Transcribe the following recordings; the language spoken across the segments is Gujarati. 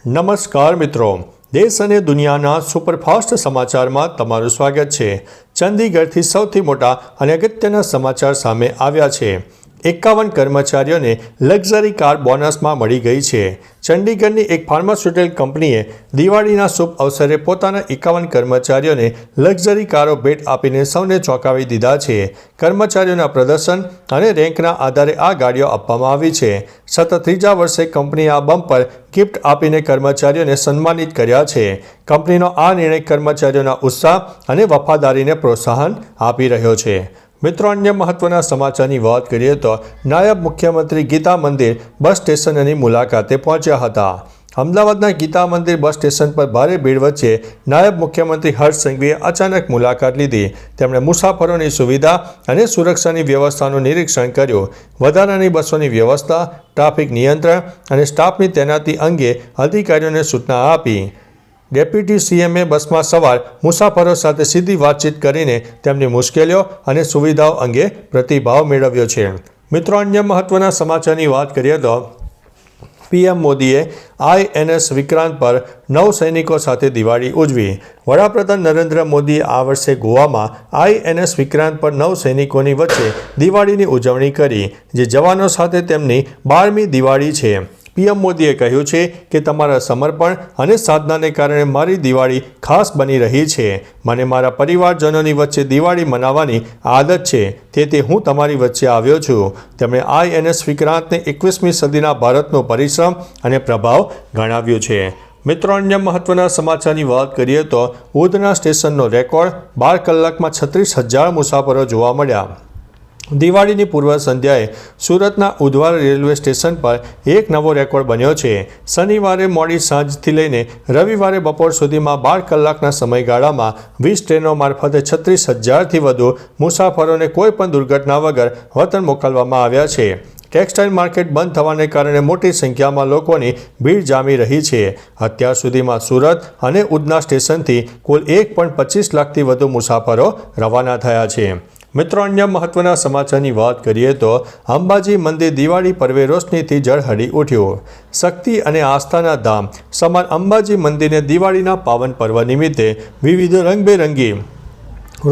નમસ્કાર મિત્રો, દેશ અને દુનિયાના સુપરફાસ્ટ સમાચારમાં તમારું સ્વાગત છે। ચંદીગઢથી સૌથી મોટા અને અગત્યના સમાચાર સામે આવ્યા છે। 51 કર્મચારીઓને લક્ઝરી કાર બોનસમાં મળી ગઈ છે। ચંડીગઢની એક ફાર્માસ્યુટિકલ કંપનીએ દિવાળીના શુભ અવસરે પોતાના 51 કર્મચારીઓને લક્ઝરી કારો ભેટ આપીને સૌને ચોંકાવી દીધા છે। કર્મચારીઓના પ્રદર્શન અને રેન્કના આધારે આ ગાડીઓ આપવામાં આવી છે। સતત ત્રીજા વર્ષે કંપનીએ આ બમ્પર ગિફ્ટ આપીને કર્મચારીઓને સન્માનિત કર્યા છે। કંપનીનો આ નિર્ણય કર્મચારીઓના ઉત્સાહ અને વફાદારીને પ્રોત્સાહન આપી રહ્યો છે। મિત્રો, અન્ય મહત્વના સમાચારની વાત કરીએ તો નાયબ મુખ્યમંત્રી ગીતા મંદિર બસ સ્ટેશનની મુલાકાતે પહોંચ્યા હતા। અમદાવાદના ગીતા મંદિર બસ સ્ટેશન પર ભારે ભીડ વચ્ચે નાયબ મુખ્યમંત્રી હર્ષ સંઘવીએ અચાનક મુલાકાત લીધી। તેમણે મુસાફરોની સુવિધા અને સુરક્ષાની વ્યવસ્થાનું નિરીક્ષણ કર્યું। વધારાની બસોની વ્યવસ્થા, ટ્રાફિક નિયંત્રણ અને સ્ટાફની તૈનાતી અંગે અધિકારીઓને સૂચના આપી। ડેપ્યુટી સીએમએ બસમાં સવાર મુસાફરો સાથે સીધી વાતચીત કરીને તેમની મુશ્કેલીઓ અને સુવિધાઓ અંગે પ્રતિભાવ મેળવ્યો છે। મિત્રો, અન્ય મહત્વના સમાચારની વાત કરીએ તો પીએમ મોદીએ INS વિક્રાંત પર 9 સૈનિકો સાથે દિવાળી ઉજવી। વડાપ્રધાન નરેન્દ્ર મોદીએ આ વર્ષે ગોવામાં INS વિક્રાંત પર 9 સૈનિકોની વચ્ચે દિવાળીની ઉજવણી કરી, જે જવાનો સાથે તેમની 12મી દિવાળી છે। પીએમ મોદીએ કહ્યું છે કે તમારા સમર્પણ અને સાધનાને કારણે મારી દિવાળી ખાસ બની રહી છે। મને મારા પરિવારજનોની વચ્ચે દિવાળી મનાવવાની આદત છે, તેથી હું તમારી વચ્ચે આવ્યો છું। તેમણે INS વિક્રાંતને 21મી સદીના ભારતનો પરિશ્રમ અને પ્રભાવ ગણાવ્યો છે। મિત્રો, અન્ય મહત્વના સમાચારની વાત કરીએ તો ઉધના સ્ટેશનનો રેકોર્ડ 12 કલાકમાં 36,000 મુસાફરો જોવા મળ્યા। દિવાળીની પૂર્વ સંધ્યાએ સુરતના ઉધવા રેલવે સ્ટેશન પર એક નવો રેકોર્ડ બન્યો છે। શનિવારે મોડી સાંજથી લઈને રવિવારે બપોર સુધીમાં 12 કલાકના સમયગાળામાં 20 ટ્રેનો મારફતે 36,000થી વધુ મુસાફરોને કોઈપણ દુર્ઘટના વગર વતન મોકલવામાં આવ્યા છે। ટેક્સટાઇલ માર્કેટ બંધ થવાને કારણે મોટી સંખ્યામાં લોકોની ભીડ જામી રહી છે। અત્યાર સુધીમાં સુરત અને ઉધના સ્ટેશનથી કુલ 1.25 લાખથી વધુ મુસાફરો રવાના થયા છે। મિત્રો, અન્ય મહત્વના સમાચારની વાત કરીએ તો અંબાજી મંદિર દિવાળી પર્વે રોશનીથી ઝળહળી ઉઠ્યું। શક્તિ અને આસ્થાના ધામ સમાન અંબાજી મંદિરને દિવાળીના પાવન પર્વ નિમિત્તે વિવિધ રંગબેરંગી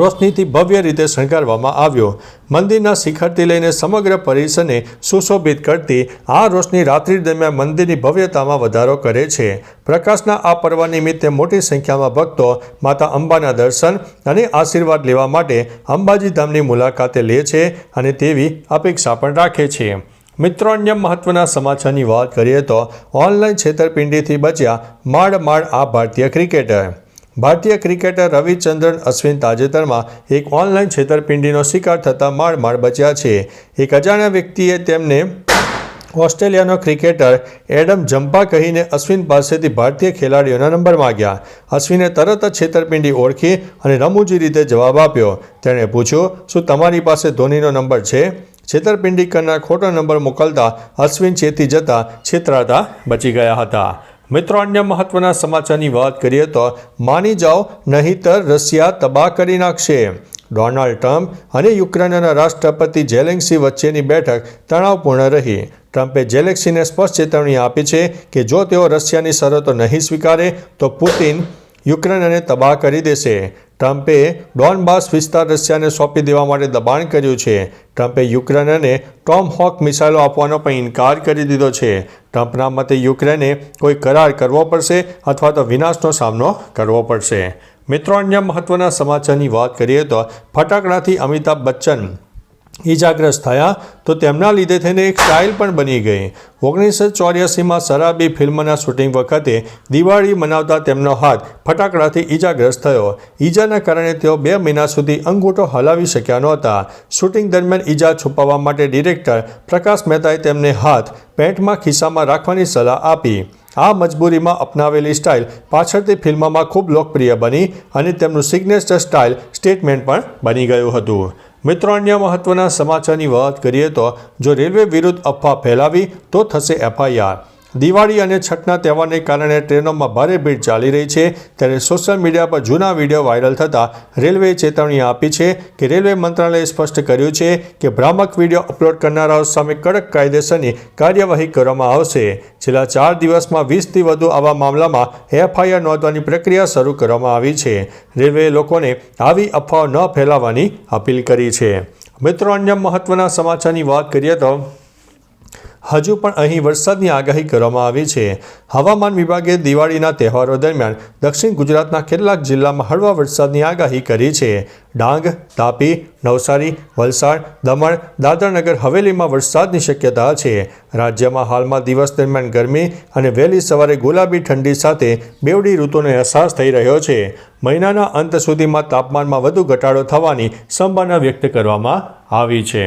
રોશનીથી ભવ્ય રીતે શણગારવામાં આવ્યો। મંદિરના શિખરથી લઈને સમગ્ર પરિસરને સુશોભિત કરતી આ રોશની રાત્રિ દરમિયાન મંદિરની ભવ્યતામાં વધારો કરે છે। પ્રકાશના આ પર્વ નિમિત્તે મોટી સંખ્યામાં ભક્તો માતા અંબાના દર્શન અને આશીર્વાદ લેવા માટે અંબાજી ધામની મુલાકાતે લે છે અને તેવી અપેક્ષા પણ રાખે છે। મિત્રો, અન્ય મહત્વના સમાચારની વાત કરીએ તો ઓનલાઈન છેતરપિંડીથી બચ્યા માંડ આ ભારતીય ક્રિકેટર। ભારતીય ક્રિકેટર રવિચંદ્રન અશ્વિન તાજેતરમાં એક ઓનલાઈન છેતરપિંડીનો શિકાર થતાં માંડ બચ્યા છે। એક અજાણ્યા વ્યક્તિએ તેમને ઓસ્ટ્રેલિયાનો ક્રિકેટર એડમ જમ્પા કહીને અશ્વિન પાસેથી ભારતીય ખેલાડીઓના નંબર માંગ્યા। અશ્વિને તરત જ છેતરપિંડી ઓળખી અને રમૂજી રીતે જવાબ આપ્યો। તેણે પૂછ્યું, શું તમારી પાસે ધોનીનો નંબર છે? છેતરપિંડી કરનાર ખોટો નંબર મોકલતા અશ્વિન ચેતી જતા છેતરાતા બચી ગયા હતા। મિત્રો, અન્ય મહત્વના સમાચારની વાત કરીએ તો માની જાઓ નહીંતર રશિયા તબાહ કરી નાખશે। ડોનાલ્ડ ટ્રમ્પ અને યુક્રેનના રાષ્ટ્રપતિ ઝેલેન્સ્કી વચ્ચેની બેઠક તણાવપૂર્ણ રહી। ટ્રમ્પે ઝેલેન્સ્કીને સ્પષ્ટ ચેતવણી આપી છે કે જો તેઓ રશિયાની શરતો નહીં સ્વીકારે તો પુતિન યુક્રેનને તબાહ કરી દેશે। ટ્રમ્પે ડોનબાસ વિસ્તાર રશિયાને સોંપી દેવા માટે દબાણ કર્યું છે। ટ્રમ્પે યુક્રેનને ટોમહોક મિસાઇલો આપવાનો પણ ઇનકાર કરી દીધો છે। ટ્રમ્પના મતે યુક્રેને કોઈ કરાર કરવો પડશે અથવા તો વિનાશનો સામનો કરવો પડશે। મિત્રો, અન્ય મહત્વના સમાચારની વાત કરીએ તો ફટાકડાથી અમિતાભ બચ્ચન ઈજાગ્રસ્ત થયા તો તેમના લીધે થઈને એક સ્ટાઇલ પણ બની ગઈ। 1984માં શરાબી ફિલ્મના શૂટિંગ વખતે દિવાળી મનાવતા તેમનો હાથ ફટાકડાથી ઈજાગ્રસ્ત થયો। ઈજાના કારણે તેઓ 2 મહિના સુધી અંગૂઠો હલાવી શક્યા નહોતા। શૂટિંગ દરમિયાન ઈજા છુપાવવા માટે ડિરેક્ટર પ્રકાશ મહેતાએ તેમને હાથ પેન્ટમાં ખિસ્સામાં રાખવાની સલાહ આપી। આ મજબૂરીમાં અપનાવેલી સ્ટાઇલ પાછળથી ફિલ્મમાં ખૂબ લોકપ્રિય બની અને તેમનું સિગ્નેચર સ્ટાઇલ સ્ટેટમેન્ટ પણ બની ગયું હતું। મિત્રો, અન્ય મહત્વના સમાચારની વાત કરીએ તો જો રેલવે વિરુદ્ધ અફવા ફેલાવી તો થશે FIR। દિવાળી અને છઠના તહેવારને કારણે ટ્રેનોમાં ભારે ભીડ ચાલી રહી છે, ત્યારે સોશિયલ મીડિયા પર જૂના વિડીયો વાયરલ થતાં રેલવેએ ચેતવણી આપી છે કે રેલવે મંત્રાલયે સ્પષ્ટ કર્યું છે કે ભ્રામક વિડીયો અપલોડ કરનારાઓ સામે કડક કાયદેસરની કાર્યવાહી કરવામાં આવશે. છેલ્લા 4 દિવસમાં 20થી વધુ આવા મામલામાં FIR નોંધવાની પ્રક્રિયા શરૂ કરવામાં આવી છે. રેલવેએ લોકોને આવી અફવાઓ ન ફેલાવવાની અપીલ કરી છે. મિત્રો, અન્ય મહત્વના સમાચારની વાત કરીએ તો હજુ પણ અહીં વરસાદની આગાહી કરવામાં આવી છે. હવામાન વિભાગે દિવાળીના તહેવારો દરમિયાન દક્ષિણ ગુજરાતના કેટલાક જિલ્લામાં હળવા વરસાદની આગાહી કરી છે. ડાંગ, તાપી, નવસારી, વલસાડ, દમણ, દાદરાનગર હવેલીમાં વરસાદની શક્યતા છે. રાજ્યમાં હાલમાં દિવસ દરમિયાન ગરમી અને વહેલી સવારે ગુલાબી ઠંડી સાથે બેવડી ઋતુનો અહેસાસ થઈ રહ્યો છે. મહિનાના અંત સુધીમાં તાપમાનમાં વધુ ઘટાડો થવાની સંભાવના વ્યક્ત કરવામાં આવી છે.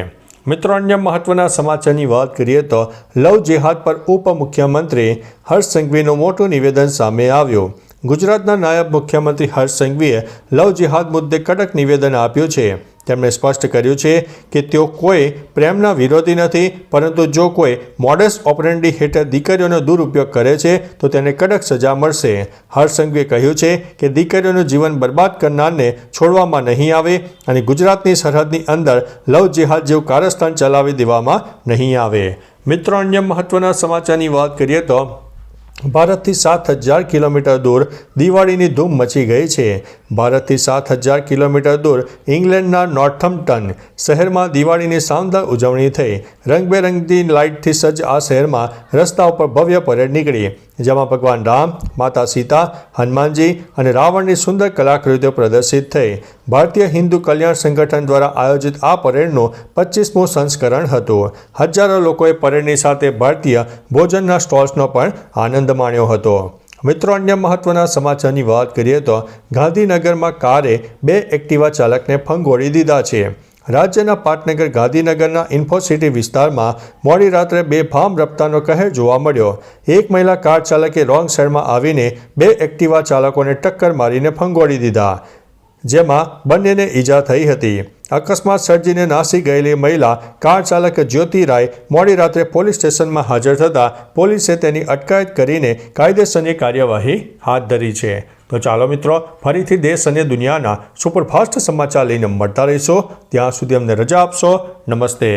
મિત્રો, અન્ય મહત્વના સમાચારની વાત કરીએ તો લવ જેહાદ પર ઉપમુખ્યમંત્રી હર્ષ સંઘવીનું મોટું નિવેદન સામે આવ્યું. ગુજરાતના નાયબ મુખ્યમંત્રી હર્ષ સંઘવીએ લવ જેહાદ મુદ્દે કડક નિવેદન આપ્યું છે. તેમણે સ્પષ્ટ કર્યું છે કે તેઓ કોઈ પ્રેમના વિરોધી નથી, પરંતુ જો કોઈ મોડસ ઓપરેન્ડી હેઠળ દીકરીઓનો દુરુપયોગ કરે છે તો તેને કડક સજા મળશે. હર્ષ સંઘવીએ કહ્યું છે કે દીકરીઓનું જીવન બરબાદ કરનારને છોડવામાં નહીં આવે અને ગુજરાતની સરહદની અંદર લવ જેહાદ જેવું કારસ્તાન ચલાવી દેવામાં નહીં આવે. મિત્રો, અન્ય મહત્વના સમાચારની વાત કરીએ તો ભારતથી 7,000 કિલોમીટર દૂર દિવાળીની ધૂમ મચી ગઈ છે. ભારતથી 7,000 કિલોમીટર દૂર ઇંગ્લેન્ડના નોર્થમ્પ્ટન શહેરમાં દિવાળીની શાનદાર ઉજવણી થઈ. રંગબેરંગી લાઇટથી સજ્જ આ શહેરમાં રસ્તા ઉપર ભવ્ય પરેડ નીકળી, જેમાં ભગવાન રામ, માતા સીતા, હનુમાનજી અને રાવણની સુંદર કલાકૃતિઓ પ્રદર્શિત થઈ. ભારતીય હિન્દુ કલ્યાણ સંગઠન દ્વારા આયોજિત આ પરેડનું 25મું સંસ્કરણ હતું. હજારો લોકોએ પરેડની સાથે ભારતીય ભોજનના સ્ટોલ્સનો પણ આનંદ માણ્યો હતો. મિત્રો, અન્ય મહત્વના સમાચારની વાત કરીએ તો ગાંધીનગરમાં કારે 2 એક્ટિવા ચાલકને ફંગોળી દીધા છે. રાજ્યના પાટનગર ગાંધીનગરના ઇન્ફોસિટી વિસ્તારમાં મોડી રાત્રે બેફામ રફતારનો કહેર જોવા મળ્યો. એક મહિલા કાર ચાલકે રોંગ સાઈડમાં આવીને 2 એક્ટિવા ચાલકોને ટક્કર મારીને ફંગોળી દીધા, જેમાં બંનેને ઈજા થઈ હતી. અકસ્માત સર્જીને નાસી ગયેલી મહિલા કાર ચાલક જ્યોતિ રાય મોડી રાત્રે પોલીસ સ્ટેશનમાં હાજર થતાં પોલીસે તેની અટકાયત કરીને કાયદેસરની કાર્યવાહી હાથ ધરી છે. તો ચાલો મિત્રો, ફરીથી દેશ અને દુનિયાના સુપરફાસ્ટ સમાચાર લઈને મળતા રહીશો. ત્યાં સુધી અમને રજા આપશો. નમસ્તે.